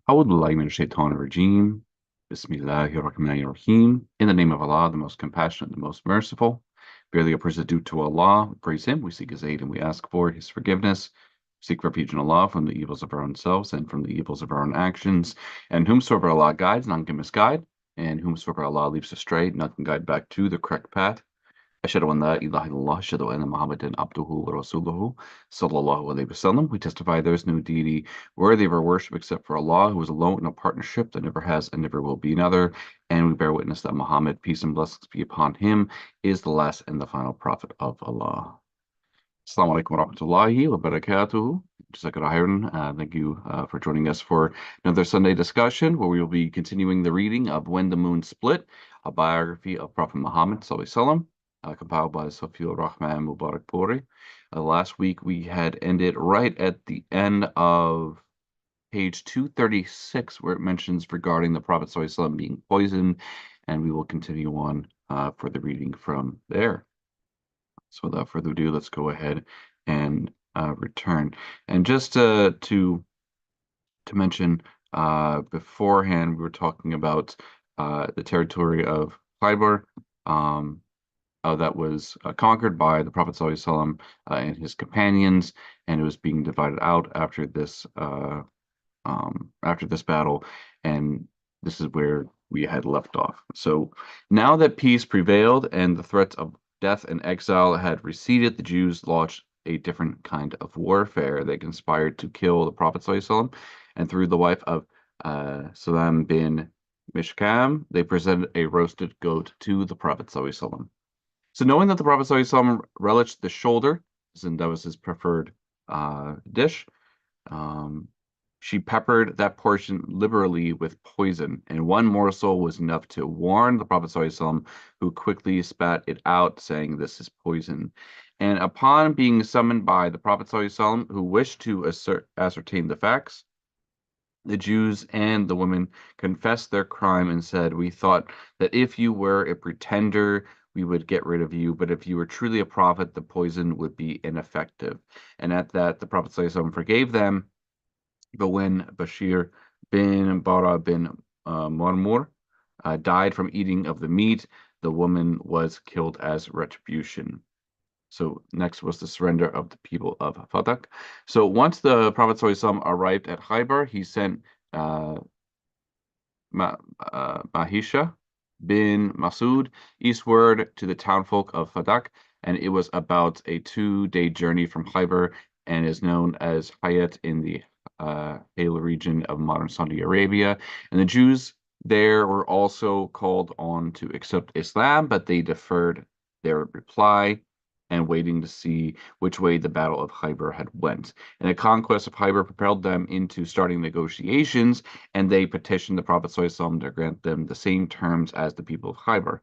أعوذ بالله من الشيطان الرجيم. Bismillahir Rahmanir Rahim. In the name of Allah, the most compassionate, the most merciful. Verily, a praise is due to Allah. We praise Him, we seek His aid, and we ask for His forgiveness. We seek refuge in Allah from the evils of our own selves and from the evils of our own actions. And whomsoever Allah guides, none can misguide. And whomsoever Allah leaves astray, none can guide back to the correct path. أشهد أن لا إله إلا الله أشهد أن محمدا عبده ورسوله صلى الله عليه وسلم. We testify there is no deity worthy of our worship except for Allah, who is alone in a partnership that never has and never will be another. And we bear witness that Muhammad, peace and blessings be upon him, is the last and the final prophet of Allah. Assalamu alaikum wa rahmatullahi wa barakatuhu. Thank you for joining us for another Sunday discussion where we will be continuing the reading of When the Moon Split, a biography of Prophet Muhammad sallallahu alaihi wasallam, compiled by Safiur, Rahman, Mubarakpuri. Last week we had ended right at the end of page 236, where it mentions regarding the Prophet sallallahu alaihi wasallam being poisoned, and we will continue on for the reading from there. So without further ado, let's go ahead and return. And just to mention beforehand, we were talking about the territory of Khyber that was conquered by the Prophet ﷺ and his companions, and it was being divided out after this battle, and this is where we had left off. So now that peace prevailed and the threats of death and exile had receded, the Jews launched a different kind of warfare. They conspired to kill the Prophet ﷺ, and through the wife of Salam bin Mishkam, they presented a roasted goat to the Prophet ﷺ. So knowing that the Prophet ﷺ relished the shoulder, and that was his preferred dish, she peppered that portion liberally with poison, and one morsel was enough to warn the Prophet ﷺ, who quickly spat it out, saying, "This is poison." And upon being summoned by the Prophet ﷺ, who wished to ascertain the facts, the Jews and the women confessed their crime and said, "We thought that if you were a pretender, we would get rid of you, but if you were truly a prophet, the poison would be ineffective." And at that, the Prophet ﷺ forgave them. But when Bashir bin Bara bin Marmur died from eating of the meat, the woman was killed as retribution. So next was the surrender of the people of Fadak. So once the Prophet ﷺ arrived at Khaybar, he sent Mahisha bin Masud eastward to the townfolk of Fadak, and it was about a 2-day journey from Khaybar and is known as Hayat in the Hale region of modern Saudi Arabia. And the Jews there were also called on to accept Islam, but they deferred their reply and waiting to see which way the Battle of Khaybar had went. And the conquest of Khaybar propelled them into starting negotiations, and they petitioned the Prophet ﷺ to grant them the same terms as the people of Khaybar.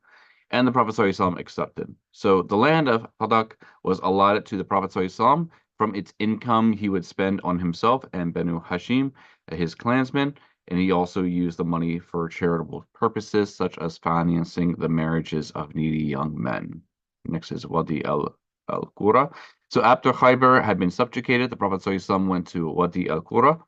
And the Prophet ﷺ accepted. So the land of Fadak was allotted to the Prophet ﷺ. From its income, he would spend on himself and Banu Hashim, his clansmen, and he also used the money for charitable purposes, such as financing the marriages of needy young men. Next is Wadi al-Qura. So after Khaybar had been subjugated, the Prophet ﷺ went to Wadi al-Qura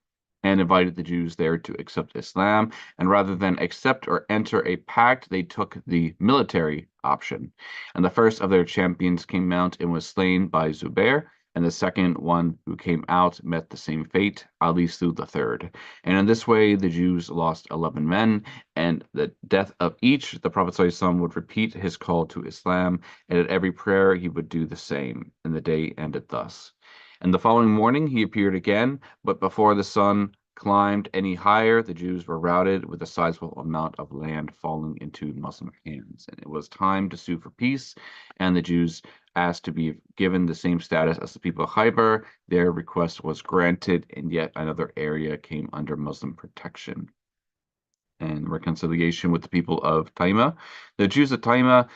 and invited the Jews there to accept Islam. And rather than accept or enter a pact, they took the military option. And the first of their champions came out and was slain by Zubair. And the second one who came out met the same fate, Ali slew the third. And in this way, the Jews lost 11 men, and the death of each, the Prophet ﷺ would repeat his call to Islam, and at every prayer he would do the same, and the day ended thus. And the following morning he appeared again, but before the sun climbed any higher, the Jews were routed with a sizable amount of land falling into Muslim hands. And it was time to sue for peace, and the Jews asked to be given the same status as the people of Khaybar. Their request was granted, and yet another area came under Muslim protection. And reconciliation with the people of Taima. The Jews of Taima,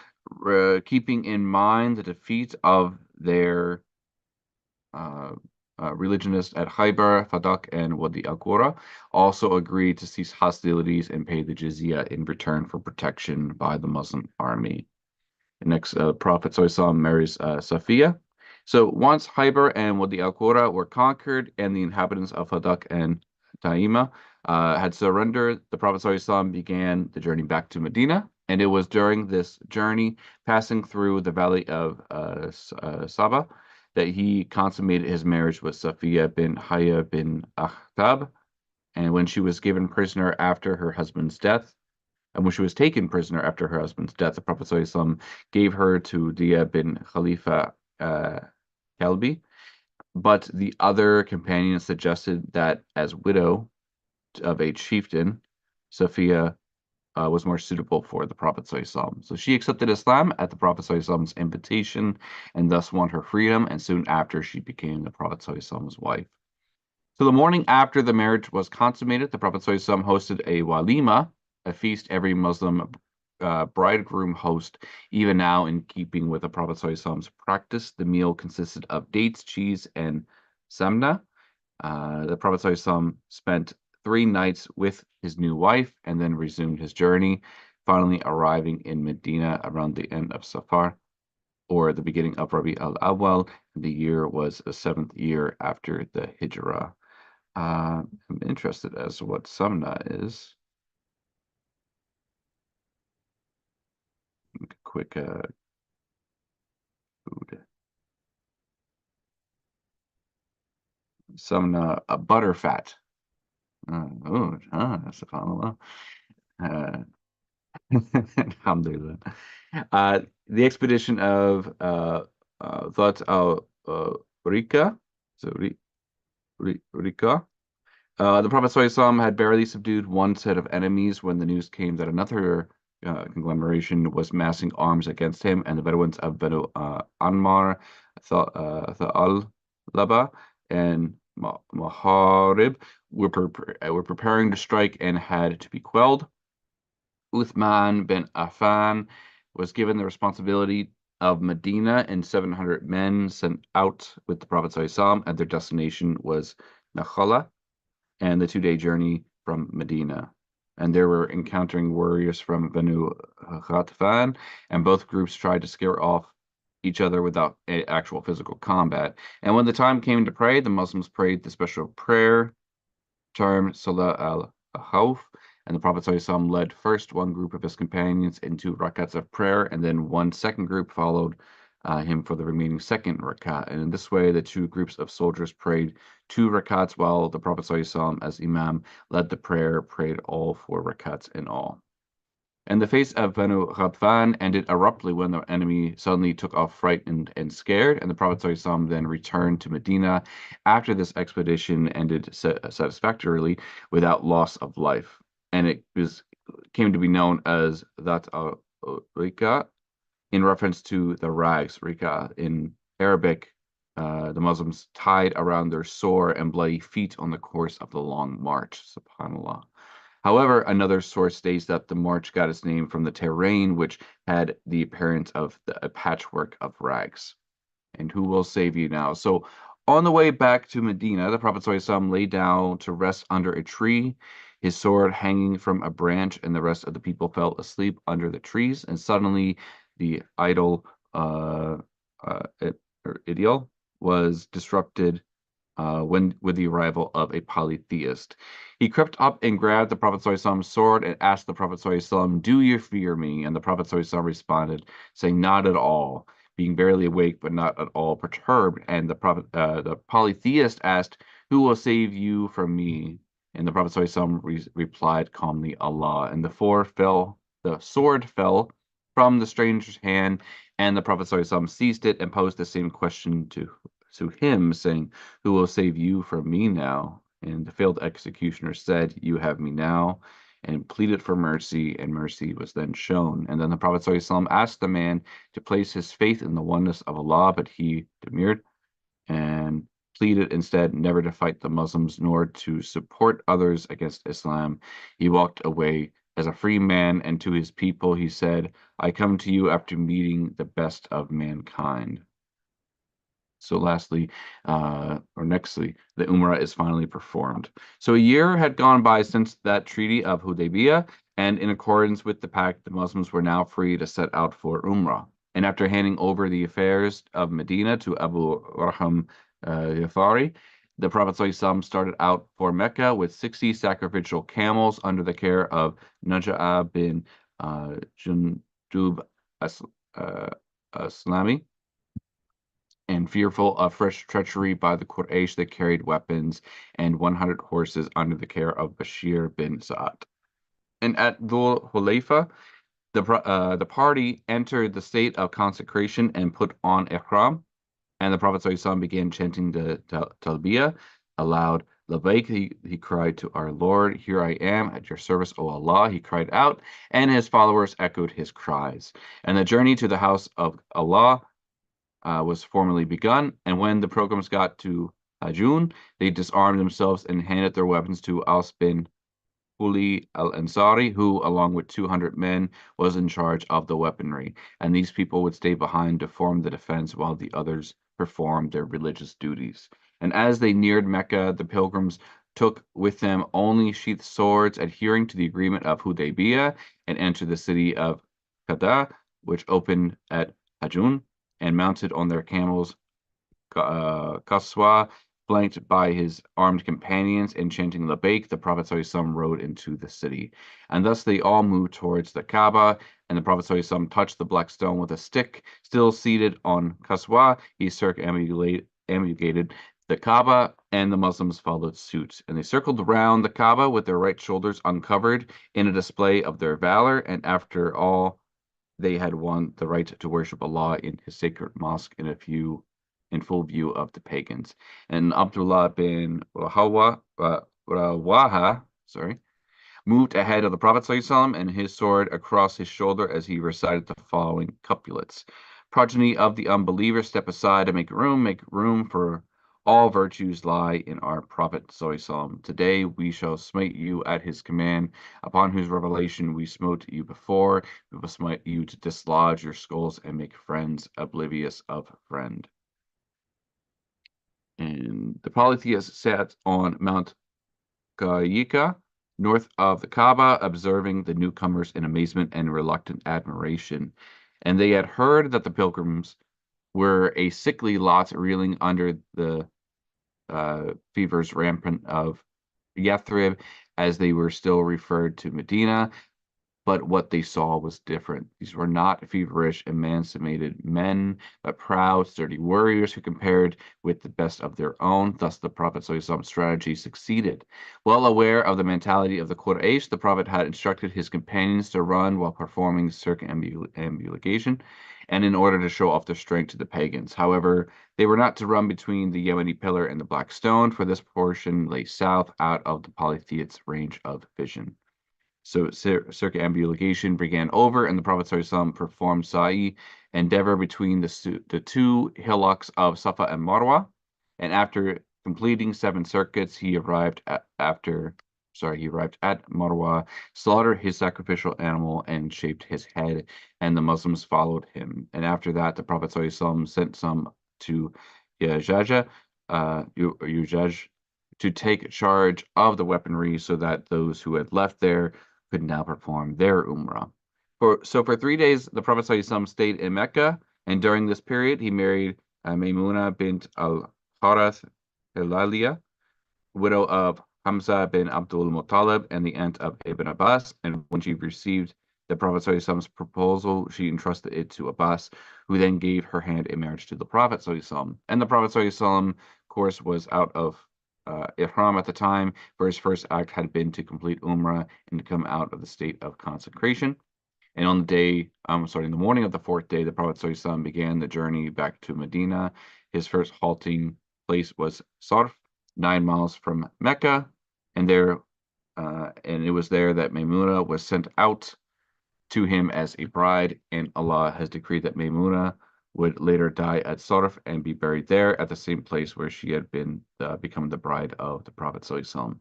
keeping in mind the defeat of their religionists at Khaybar, Fadak, and Wadi al-Qura, also agreed to cease hostilities and pay the jizya in return for protection by the Muslim army. The next, Prophet ﷺ marries Safiya. So once Khaybar and Wadi al-Qura were conquered and the inhabitants of Fadak and Taima had surrendered, the Prophet ﷺ began the journey back to Medina, and it was during this journey, passing through the valley of Saba, that he consummated his marriage with Safiya bin Hayya bin Akhtab, and when she was given prisoner after her husband's death, and when she was taken prisoner after her husband's death, the Prophet ﷺ gave her to Dia bin Khalifa Kalbi, but the other companions suggested that as widow of a chieftain, Sophia was more suitable for the Prophet ﷺ. So she accepted Islam at the Prophet ﷺ's invitation and thus won her freedom, and soon after she became the Prophet ﷺ's wife. So the morning after the marriage was consummated, the Prophet ﷺ hosted a walima, a feast every Muslim bridegroom host, even now in keeping with the Prophet ﷺ's practice. The meal consisted of dates, cheese, and samna. The Prophet ﷺ spent 3 nights with his new wife and then resumed his journey, finally arriving in Medina around the end of Safar or the beginning of Rabi al-Awwal. The year was the 7th year after the Hijrah. I'm interested as to what Samna is. Quick food. Samna, a butter fat. Subhanallah. Uh, Alhamdulillah. The expedition of Dhat al-Rika, so Rika. The Prophet ﷺ had barely subdued one set of enemies when the news came that another conglomeration was massing arms against him, and the Bedouins of Banu Anmar, Tha'al-Laba, and Maharib were preparing to strike and had to be quelled. Uthman bin Affan was given the responsibility of Medina, and 700 men sent out with the Prophet ﷺ, and their destination was Nakhala and the 2-day journey from Medina. And they were encountering warriors from Banu Ghatfan, and both groups tried to scare off each other without actual physical combat. And when the time came to pray, the Muslims prayed the special prayer termed Salah al-Khawf, and the Prophet ﷺ led first one group of his companions into rakats of prayer, and then one second group followed him for the remaining second rakat. And in this way, the 2 groups of soldiers prayed 2 rakats, while the Prophet ﷺ, as Imam, led the prayer, prayed all 4 rakats in all. And the face of Banu Ghatfan ended abruptly when the enemy suddenly took off frightened and scared, and the Prophet ﷺ then returned to Medina after this expedition ended satisfactorily without loss of life. And it came to be known as Dhat al-Rika, in reference to the rags, Rika. In Arabic, the Muslims tied around their sore and bloody feet on the course of the long march, subhanAllah. However, another source states that the march got its name from the terrain, which had the appearance of a patchwork of rags. And who will save you now? So on the way back to Medina, the Prophet ﷺ lay down to rest under a tree, his sword hanging from a branch, and the rest of the people fell asleep under the trees. And suddenly the idol ideal was disrupted when with the arrival of a polytheist. He crept up and grabbed the Prophet ﷺ's sword and asked the Prophet ﷺ, "Do you fear me?" And the Prophet ﷺ responded, saying, "Not at all," being barely awake but not at all perturbed. And the polytheist asked, "Who will save you from me?" And the Prophet ﷺ replied calmly, "Allah." And the sword fell from the stranger's hand, and the Prophet ﷺ seized it and posed the same question to him, saying, "Who will save you from me now?" And the failed executioner said, "You have me now," and pleaded for mercy, and mercy was then shown. And then the Prophet ﷺ asked the man to place his faith in the oneness of Allah, but he demurred and pleaded instead never to fight the Muslims nor to support others against Islam. He walked away as a free man, and to his people he said, "I come to you after meeting the best of mankind." So lastly, the Umrah is finally performed. So a year had gone by since that treaty of Hudaybiyah, and in accordance with the pact, the Muslims were now free to set out for Umrah. And after handing over the affairs of Medina to Abu Raham Ghifari, The Prophet ﷺ started out for Mecca with 60 sacrificial camels under the care of Najaa bin Jundub as, uh, Aslami, and fearful of fresh treachery by the Quraysh, they carried weapons and 100 horses under the care of Bashir bin Sa'ad. And at Dhul Hulayfa, the party entered the state of consecration and put on ihram, and the Prophet ﷺ began chanting the talbiyah aloud. Labbaik, he cried to our Lord, here I am at your service, O Allah, he cried out, and his followers echoed his cries. And the journey to the house of Allah was formally begun, and when the pilgrims got to Hajun, they disarmed themselves and handed their weapons to Aus bin Huli al-Ansari, who, along with 200 men, was in charge of the weaponry, and these people would stay behind to form the defense while the others performed their religious duties. And as they neared Mecca, the pilgrims took with them only sheathed swords, adhering to the agreement of Hudaybiyah, and entered the city of Qada, which opened at Hajun, and mounted on their camels, Qaswa, flanked by his armed companions and chanting Labbaik, the Prophet ﷺ rode into the city. And thus they all moved towards the Kaaba, and the Prophet ﷺ touched the black stone with a stick. Still seated on Qaswa, he circumambulated the Kaaba, and the Muslims followed suit. And they circled around the Kaaba with their right shoulders uncovered in a display of their valor, and after all, they had won the right to worship Allah in his sacred mosque in full view of the pagans. And Abdullah bin Rawaha, moved ahead of the Prophet ﷺ and his sword across his shoulder as he recited the following couplets. Progeny of the unbelievers, step aside and make room, for all virtues lie in our Prophet ﷺ. Today we shall smite you at his command, upon whose revelation we smote you before. We will smite you to dislodge your skulls and make friends oblivious of friend. And the polytheists sat on Mount Gayika, north of the Kaaba, observing the newcomers in amazement and reluctant admiration. And they had heard that the pilgrims were a sickly lot reeling under the fevers rampant of Yathrib, as they were still referred to Medina. But what they saw was different. These were not feverish, emancipated men, but proud, sturdy warriors who compared with the best of their own. Thus, the Prophet ﷺ's strategy succeeded. Well aware of the mentality of the Quraysh, the Prophet had instructed his companions to run while performing circumambulation, and in order to show off their strength to the pagans. However, they were not to run between the Yemeni pillar and the Black Stone, for this portion lay south out of the polytheists' range of vision. So circumambulation began over, and the Prophet ﷺ performed sa'i, endeavor between the two hillocks of Safa and Marwa. And after completing 7 circuits, he arrived at Marwa, slaughtered his sacrificial animal, and shaved his head, and the Muslims followed him. And after that, the Prophet ﷺ sent some to Yajaj, to take charge of the weaponry, so that those who had left there could now perform their Umrah. For 3 days, the Prophet ﷺ stayed in Mecca, and during this period, he married Maymuna bint al-Harith Hilaliya, widow of Hamza bin Abdul Muttalib and the aunt of Ibn Abbas. And when she received the Prophet ﷺ's proposal, she entrusted it to Abbas, who then gave her hand in marriage to the Prophet ﷺ. And the Prophet ﷺ, of course, was out of ihram at the time, for his first act had been to complete Umrah and to come out of the state of consecration. And on the in the morning of the 4th day, the Prophet ﷺ began the journey back to Medina. His first halting place was Sarf, 9 miles from Mecca, and it was there that Maymuna was sent out to him as a bride, and Allah has decreed that Maymuna would later die at Sarf and be buried there at the same place where she had become the bride of the Prophet ﷺ.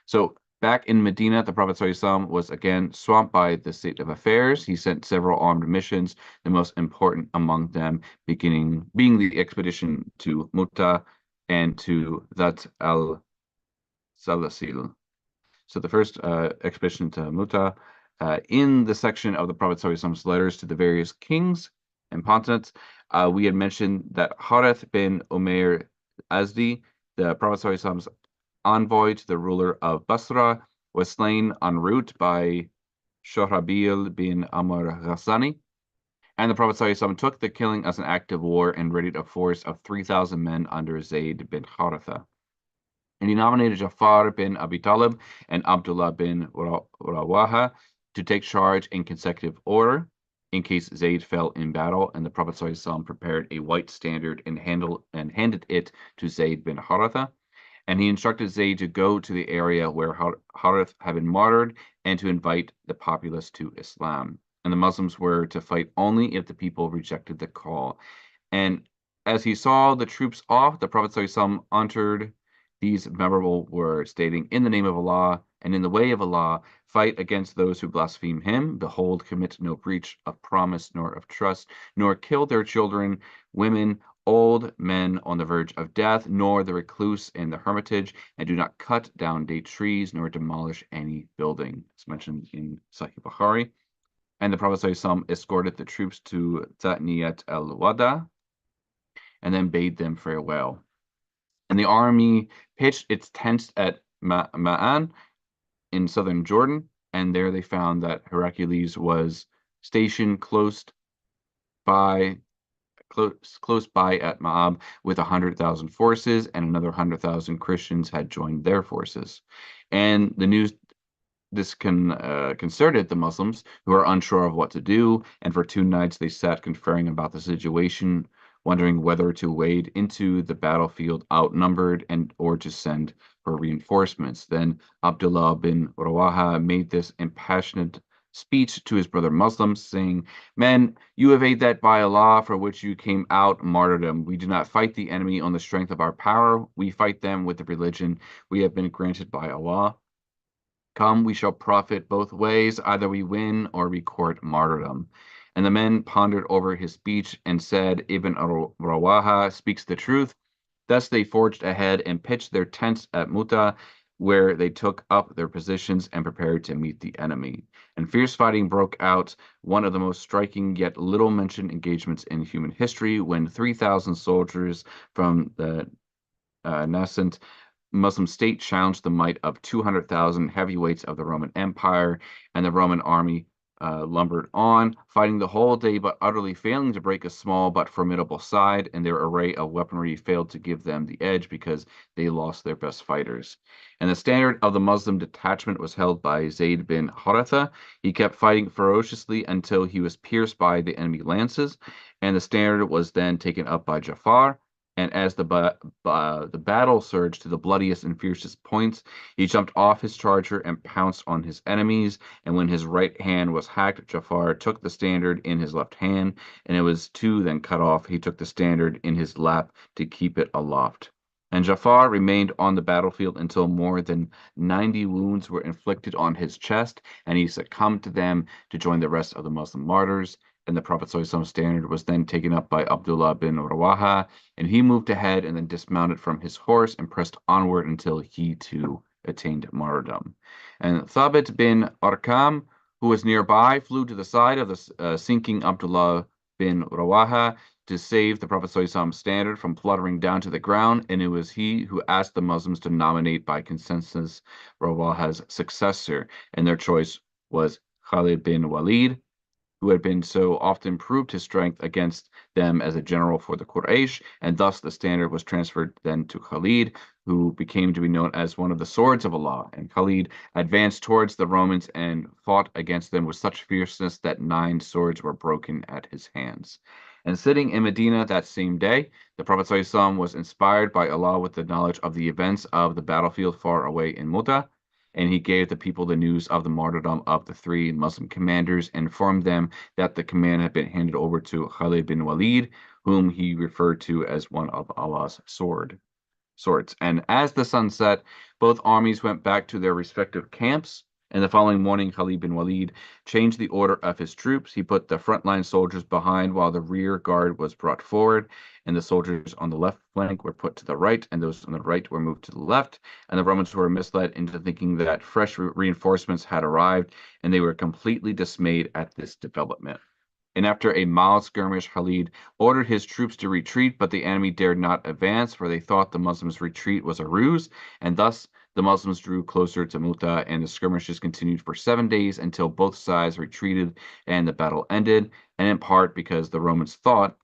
So back in Medina, the Prophet ﷺ was again swamped by the state of affairs. He sent several armed missions, the most important among them being the expedition to Muta and to Dhat al-Salasil. So the first expedition to Muta, in the section of the Prophet ﷺ's letters to the various kings and pontiffs, we had mentioned that Harith bin Umair Azdi The Prophet ﷺ's envoy to the ruler of Basra was slain en route by Shorabil bin Amr Ghassani, and the Prophet ﷺ took the killing as an act of war and readied a force of 3,000 men under Zayd bin Haritha. And he nominated Jafar bin Abi Talib and Abdullah bin Rawaha to take charge in consecutive order in case Zayd fell in battle, and the Prophet ﷺ prepared a white standard and handed it to Zayd bin Haritha. And he instructed Zayd to go to the area where Harith had been martyred and to invite the populace to Islam. And the Muslims were to fight only if the people rejected the call. And as he saw the troops off, the Prophet ﷺ uttered these memorable words, stating, "In the name of Allah and in the way of Allah, fight against those who blaspheme Him. Behold, commit no breach of promise nor of trust, nor kill their children, women, old men on the verge of death, nor the recluse in the hermitage, and do not cut down date trees, nor demolish any building." It's mentioned in Sahih Bukhari. And the Prophet ﷺ escorted the troops to Thaniyat al-Wada and then bade them farewell. And the army pitched its tents at Ma'an in southern Jordan, and there they found that Heracles was stationed close by at Ma'ab with 100,000 forces, and another 100,000 Christians had joined their forces. And the news concerted the Muslims, who were unsure of what to do, and for 2 nights they sat conferring about the situation, wondering whether to wade into the battlefield outnumbered and or to send for reinforcements. Then Abdullah bin Rawaha made this impassioned speech to his brother Muslims, saying, "Men, you evade that by Allah for which you came out martyrdom. We do not fight the enemy on the strength of our power. We fight them with the religion we have been granted by Allah. Come, we shall profit both ways. Either we win or we court martyrdom." And the men pondered over his speech and said, "Ibn Rawaha speaks the truth." Thus they forged ahead and pitched their tents at Muta, where they took up their positions and prepared to meet the enemy. And fierce fighting broke out, one of the most striking yet little mentioned engagements in human history, when 3,000 soldiers from the nascent Muslim state challenged the might of 200,000 heavyweights of the Roman Empire, and the Roman army lumbered on, fighting the whole day, but utterly failing to break a small but formidable side, and their array of weaponry failed to give them the edge because they lost their best fighters. And the standard of the Muslim detachment was held by Zayd bin Haritha. He kept fighting ferociously until he was pierced by the enemy lances, and the standard was then taken up by Jafar. And as the battle surged to the bloodiest and fiercest points, he jumped off his charger and pounced on his enemies. And when his right hand was hacked, Jafar took the standard in his left hand, and it was too then cut off. He took the standard in his lap to keep it aloft. And Jafar remained on the battlefield until more than 90 wounds were inflicted on his chest, and he succumbed to them to join the rest of the Muslim martyrs. And the Prophet ﷺ standard was then taken up by Abdullah bin Rawaha, and he moved ahead and then dismounted from his horse and pressed onward until he too attained martyrdom. And Thabit bin Arkam, who was nearby, flew to the side of the sinking Abdullah bin Rawaha to save the Prophet ﷺ standard from fluttering down to the ground, and it was he who asked the Muslims to nominate by consensus Rawaha's successor, and their choice was Khalid bin Walid, who had been so often proved his strength against them as a general for the Quraysh, and thus the standard was transferred then to Khalid, who became to be known as one of the swords of Allah. And Khalid advanced towards the Romans and fought against them with such fierceness that 9 swords were broken at his hands. And sitting in Medina that same day, the Prophet ﷺ was inspired by Allah with the knowledge of the events of the battlefield far away in Muta, and he gave the people the news of the martyrdom of the 3 Muslim commanders and informed them that the command had been handed over to Khalid bin Walid, whom he referred to as one of Allah's swords. And as the sun set, both armies went back to their respective camps. And the following morning, Khalid bin Walid changed the order of his troops. He put the frontline soldiers behind while the rear guard was brought forward, and the soldiers on the left flank were put to the right, and those on the right were moved to the left. And the Romans were misled into thinking that fresh reinforcements had arrived, and they were completely dismayed at this development. And after a mild skirmish, Khalid ordered his troops to retreat, but the enemy dared not advance, for they thought the Muslims' retreat was a ruse, and thus the Muslims drew closer to Muta, and the skirmishes continued for 7 days until both sides retreated and the battle ended, and in part because the Romans thought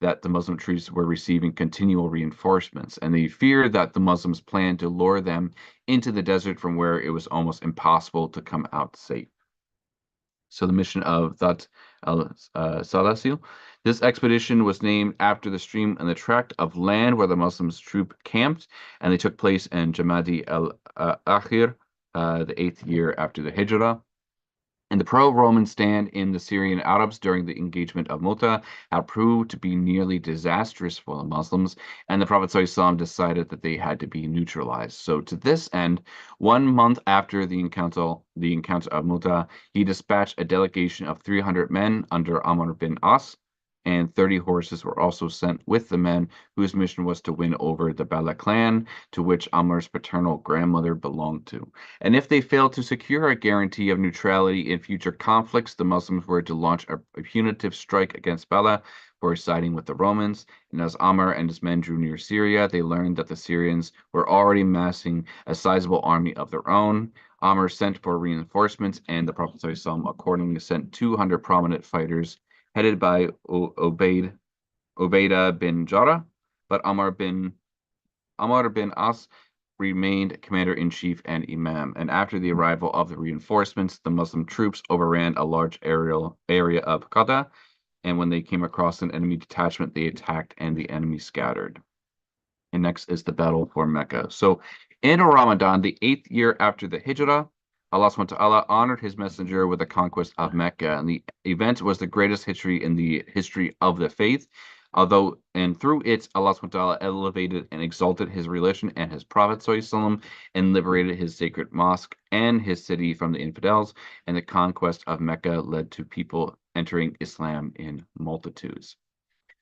that the Muslim troops were receiving continual reinforcements, and they feared that the Muslims planned to lure them into the desert from where it was almost impossible to come out safe. So the mission of That al-Salasil. This expedition was named after the stream and the tract of land where the Muslims troop camped, and they took place in Jamadi al-Akhir, the 8th year after the Hijrah. And the pro-Roman stand in the Syrian Arabs during the engagement of Mu'tah had proved to be nearly disastrous for the Muslims, and the Prophet ﷺ decided that they had to be neutralized. So to this end, 1 month after the encounter of Mu'tah, he dispatched a delegation of 300 men under Amr bin As, and 30 horses were also sent with the men whose mission was to win over the Bala clan, to which Amr's paternal grandmother belonged to. And if they failed to secure a guarantee of neutrality in future conflicts, the Muslims were to launch a punitive strike against Bala for siding with the Romans. And as Amr and his men drew near Syria, they learned that the Syrians were already massing a sizable army of their own. Amr sent for reinforcements, and the Prophet ﷺ accordingly sent 200 prominent fighters headed by Ubaidah bin Jarrah, but Amr bin As remained commander-in-chief and imam. And after the arrival of the reinforcements, the Muslim troops overran a large area of Qada, and when they came across an enemy detachment, they attacked and the enemy scattered. And next is the battle for Mecca. So in Ramadan, the 8th year after the Hijrah, Allah subhanahu wa ta'ala honored his messenger with the conquest of Mecca. And the event was the greatest history in the history of the faith. And through it, Allah subhanahu wa ta'ala elevated and exalted his religion and his Prophet sallallahu and liberated his sacred mosque and his city from the infidels. And the conquest of Mecca led to people entering Islam in multitudes.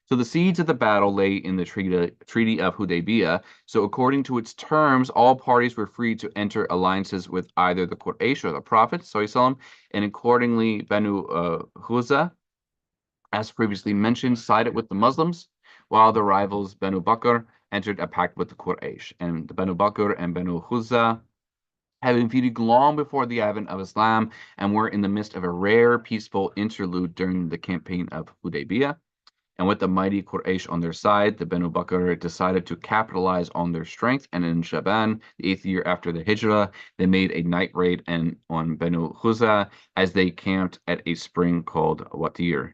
So the seeds of the battle lay in the Treaty of Hudaybiyah. So according to its terms, all parties were free to enter alliances with either the Quraysh or the Prophet, sallallahu, and accordingly, Banu Khuzah, as previously mentioned, sided with the Muslims, while the rivals Banu Bakr entered a pact with the Quraysh. And the Banu Bakr and Banu Khuzah had been feuding long before the advent of Islam and were in the midst of a rare peaceful interlude during the campaign of Hudaybiyah. And with the mighty Quraysh on their side, the Banu Bakr decided to capitalize on their strength. And in Shaban, the 8th year after the Hijrah, they made a night raid on Banu Khuzah as they camped at a spring called Watir.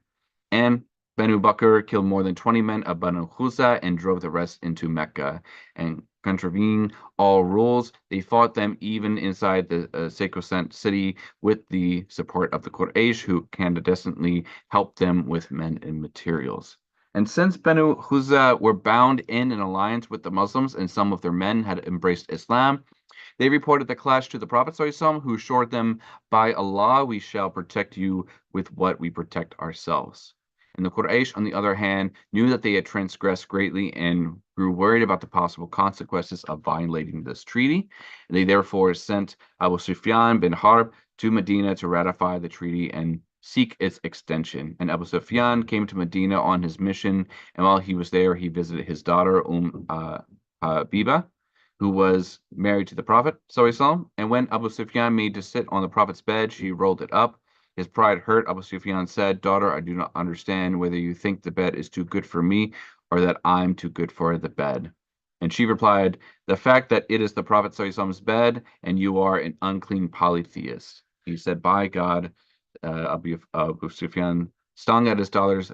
And Banu Bakr killed more than 20 men of Banu Khuzah and drove the rest into Mecca. And contravening all rules, they fought them even inside the sacrosanct city with the support of the Quraysh, who clandestinely helped them with men and materials. And since Banu Khuzah were bound in an alliance with the Muslims and some of their men had embraced Islam, they reported the clash to the Prophet ﷺ, who assured them, "By Allah, we shall protect you with what we protect ourselves." And the Quraysh, on the other hand, knew that they had transgressed greatly and grew worried about the possible consequences of violating this treaty. They therefore sent Abu Sufyan bin Harb to Medina to ratify the treaty and seek its extension. And Abu Sufyan came to Medina on his mission, and while he was there, he visited his daughter, Habiba, who was married to the Prophet ﷺ. And when Abu Sufyan made to sit on the Prophet's bed, she rolled it up. His pride hurt. Abu Sufyan said, "Daughter, I do not understand whether you think the bed is too good for me or that I'm too good for the bed." And she replied, "The fact that it is the Prophet ﷺ's bed and you are an unclean polytheist." He said, "By God," Abu Sufyan stung at his daughter's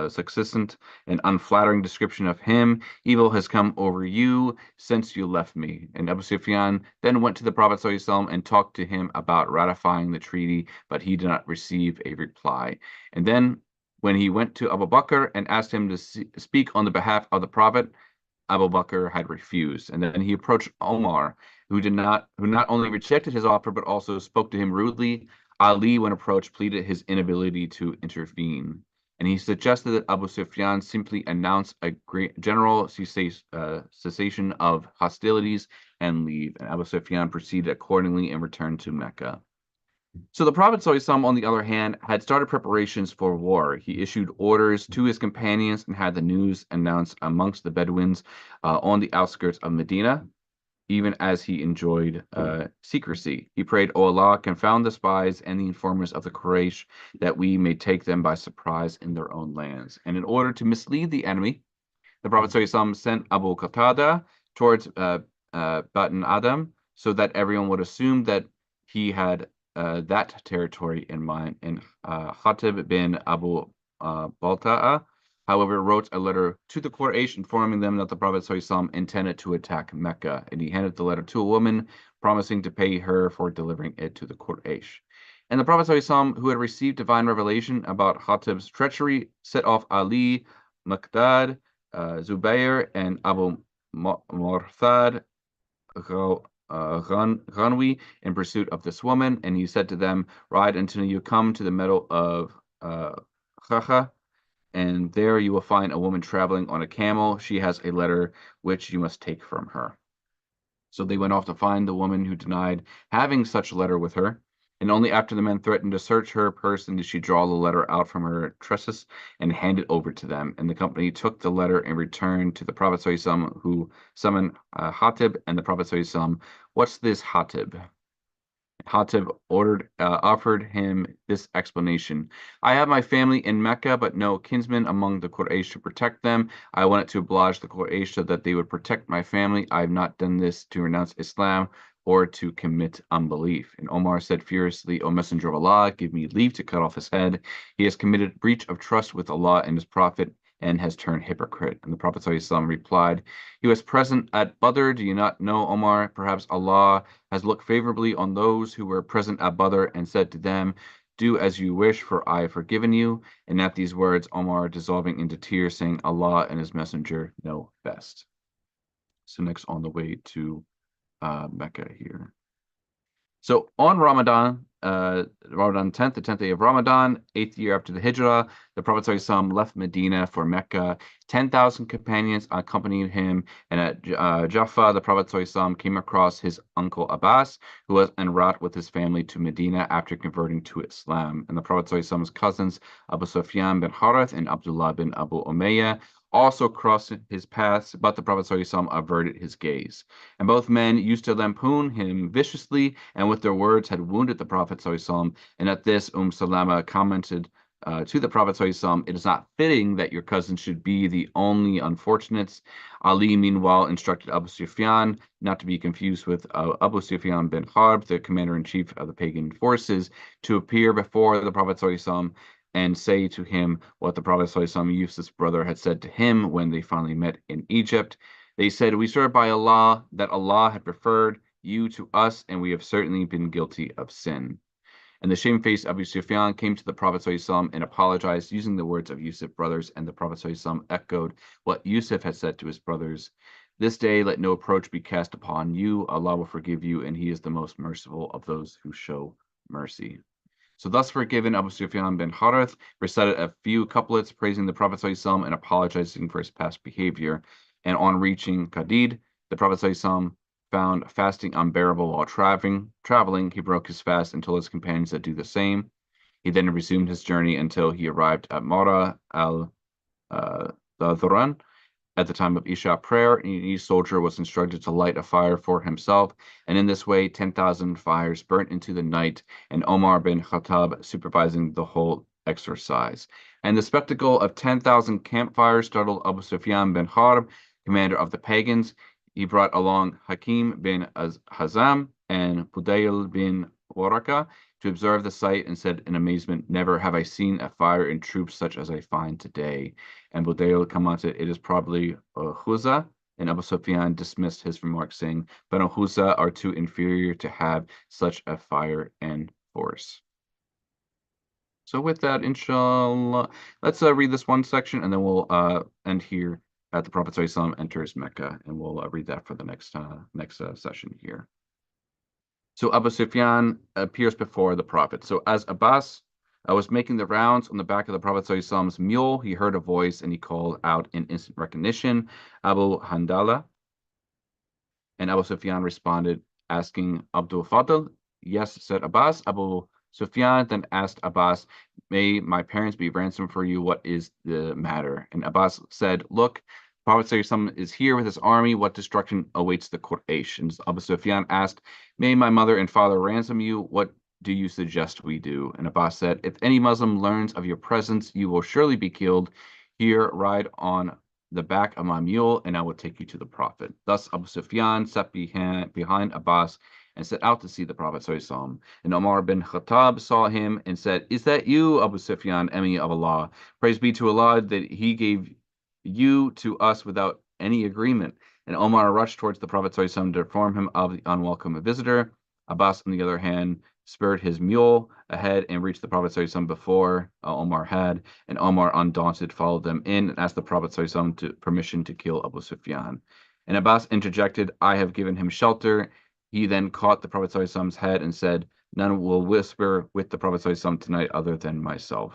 succinct and unflattering description of him. "Evil has come over you since you left me." And Abu Sufyan then went to the Prophet ﷺ and talked to him about ratifying the treaty, but he did not receive a reply. And then when he went to Abu Bakr and asked him to speak on the behalf of the Prophet, Abu Bakr had refused. And then he approached Omar, who not only rejected his offer, but also spoke to him rudely. Ali, when approached, pleaded his inability to intervene. And he suggested that Abu Sufyan simply announce a general cessation of hostilities and leave. And Abu Sufyan proceeded accordingly and returned to Mecca. So the Prophet ﷺ, on the other hand, had started preparations for war. He issued orders to his companions and had the news announced amongst the Bedouins on the outskirts of Medina, even as he enjoyed secrecy. He prayed, O Allah, confound the spies and the informers of the Quraysh, that we may take them by surprise in their own lands. And in order to mislead the enemy, the Prophet ﷺ sent Abu Qatada towards Batan Adam so that everyone would assume that he had that territory in mind. And Khatib bin Abu Balta'a, however, wrote a letter to the Quraysh informing them that the Prophet ﷺ intended to attack Mecca. And he handed the letter to a woman, promising to pay her for delivering it to the Quraysh. And the Prophet ﷺ, who had received divine revelation about Khatib's treachery, set off Ali, Maqdad, Zubair, and Abu Morthad Ghanwi in pursuit of this woman, and he said to them, "Ride until you come to the meadow of Khacha, and there you will find a woman traveling on a camel. She has a letter which you must take from her." So they went off to find the woman who denied having such a letter with her. And only after the men threatened to search her person did she draw the letter out from her tresses and hand it over to them. And the company took the letter and returned to the Prophet ﷺ, who summoned Hatib, and the Prophet ﷺ, "What's this, Hatib?" Hatib offered him this explanation. "I have my family in Mecca, but no kinsmen among the Quraysh to protect them. I wanted to oblige the Quraysh so that they would protect my family. I have not done this to renounce Islam or to commit unbelief." And Omar said furiously, "O Messenger of Allah, give me leave to cut off his head. He has committed breach of trust with Allah and his Prophet and has turned hypocrite." And the Prophet ﷺ replied, "He was present at Badr. Do you not know, Omar? Perhaps Allah has looked favorably on those who were present at Badr and said to them, 'Do as you wish, for I have forgiven you.'" And at these words, Omar dissolving into tears, saying, "Allah and his messenger know best." So next on the way to Mecca here. So on Ramadan 10th, the 10th day of Ramadan, 8th year after the Hijrah, the Prophet ﷺ left Medina for Mecca. 10,000 companions accompanied him, and at Jaffa, the Prophet ﷺ came across his uncle Abbas, who was en route with his family to Medina after converting to Islam. And the Prophet ﷺ's cousins, Abu Sufyan bin Harith and Abdullah bin Abu Umayyah, also crossed his paths, but the Prophet ﷺ averted his gaze. And both men used to lampoon him viciously, and with their words had wounded the Prophet ﷺ. And at this, Salama commented to the Prophet ﷺ, "It is not fitting that your cousin should be the only unfortunates." Ali, meanwhile, instructed Abu Sufyan, not to be confused with Abu Sufyan bin Harb, the commander-in-chief of the pagan forces, to appear before the Prophet ﷺ and say to him what the Prophet ﷺ, Yusuf's brother, had said to him when they finally met in Egypt. They said, "We swear by Allah that Allah had preferred you to us, and we have certainly been guilty of sin." And the shamefaced Abu Sufyan came to the Prophet ﷺ and apologized using the words of Yusuf's brothers, and the Prophet ﷺ echoed what Yusuf had said to his brothers. "This day let no reproach be cast upon you. Allah will forgive you, and He is the most merciful of those who show mercy." So thus forgiven, Abu Sufyan bin Harith recited a few couplets praising the Prophet ﷺ and apologizing for his past behavior. And on reaching Qadid, the Prophet ﷺ found fasting unbearable while traveling. He broke his fast and told his companions to do the same. He then resumed his journey until he arrived at Mara al-Dhuran. At the time of Isha prayer, each soldier was instructed to light a fire for himself, and in this way 10,000 fires burnt into the night, and Omar bin Khattab supervising the whole exercise. And the spectacle of 10,000 campfires startled Abu Sufyan bin Harb, commander of the pagans. He brought along Hakim bin Hazam and Budayl bin Waraka to observe the sight and said in amazement, "Never have I seen a fire in troops such as I find today." And Budayl commented, "It is probably Huza." And Abu Sufyan dismissed his remark, saying, "Banu Huza are too inferior to have such a fire and force." So with that, inshallah, let's read this one section, and then we'll end here at the Prophet ﷺ enters Mecca, and we'll read that for the next session here. So Abu Sufyan appears before the Prophet. So as Abbas was making the rounds on the back of the Prophet ﷺ's mule, he heard a voice and he called out in instant recognition, "Abu Handala." And Abu Sufyan responded, asking Abdul Fadl. "Yes," said Abbas. Abu Sufyan then asked Abbas, "May my parents be ransomed for you? What is the matter?" And Abbas said, "Look, Prophet ﷺ is here with his army. What destruction awaits the Quraysh?" And Abu Sufyan asked, "May my mother and father ransom you? What do you suggest we do?" And Abbas said, "If any Muslim learns of your presence, you will surely be killed. Here, ride on the back of my mule, and I will take you to the Prophet." Thus Abu Sufyan sat behind Abbas and set out to see the Prophet ﷺ. And Omar bin Khattab saw him and said, "Is that you, Abu Sufyan, enemy of Allah? Praise be to Allah that He gave you to us without any agreement." And Omar rushed towards the Prophet ﷺ to inform him of the unwelcome visitor. Abbas, on the other hand, spurred his mule ahead and reached the Prophet ﷺ before Omar had. And Omar, undaunted, followed them in and asked the Prophet ﷺ to permission to kill Abu Sufyan. And Abbas interjected, "I have given him shelter." He then caught the Prophet ﷺ's head and said, "None will whisper with the Prophet ﷺ tonight other than myself."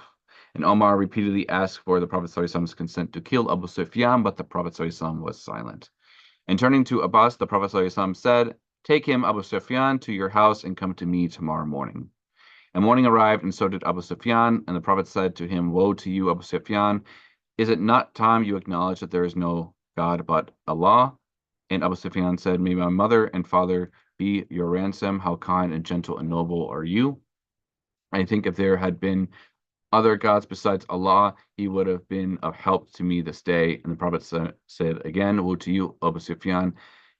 And Omar repeatedly asked for the Prophet ﷺ's consent to kill Abu Sufyan, but the Prophet ﷺ was silent. And turning to Abbas, the Prophet ﷺ said, "Take him, Abu Sufyan, to your house and come to me tomorrow morning." And morning arrived, and so did Abu Sufyan. And the Prophet said to him, "Woe to you, Abu Sufyan! Is it not time you acknowledge that there is no God but Allah?" And Abu Sufyan said, "May my mother and father be your ransom. How kind and gentle and noble are you. I think if there had been other gods besides Allah, He would have been of help to me this day." And the Prophet said again, "Woe to you, Abu Sufyan!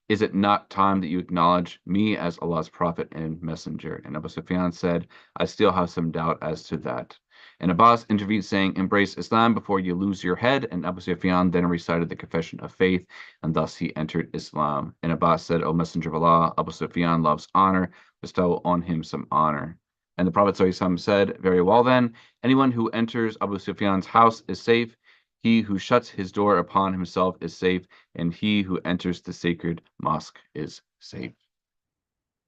Is it not time that you acknowledge me as Allah's prophet and messenger?" And Abu Sufyan said, "I still have some doubt as to that." And Abbas intervened, saying, "Embrace Islam before you lose your head." And Abu Sufyan then recited the confession of faith, and thus he entered Islam. And Abbas said, "O Messenger of Allah, Abu Sufyan loves honor. Bestow on him some honor." And the Prophet ﷺ said, "Very well then, anyone who enters Abu Sufyan's house is safe. He who shuts his door upon himself is safe, and he who enters the sacred mosque is safe."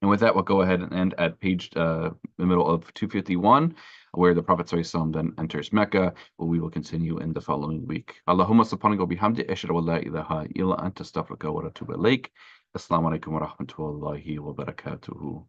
And with that, we'll go ahead and end at page the middle of 251, where the Prophet ﷺ then enters Mecca. We will continue in the following week. Allahumma subhanahu wa bihamdi ashhadu an la ilaha illa anta astaghfiruka wa atubu ilaik. Assalamu alaikum wa rahmatullahi wa barakatuhu.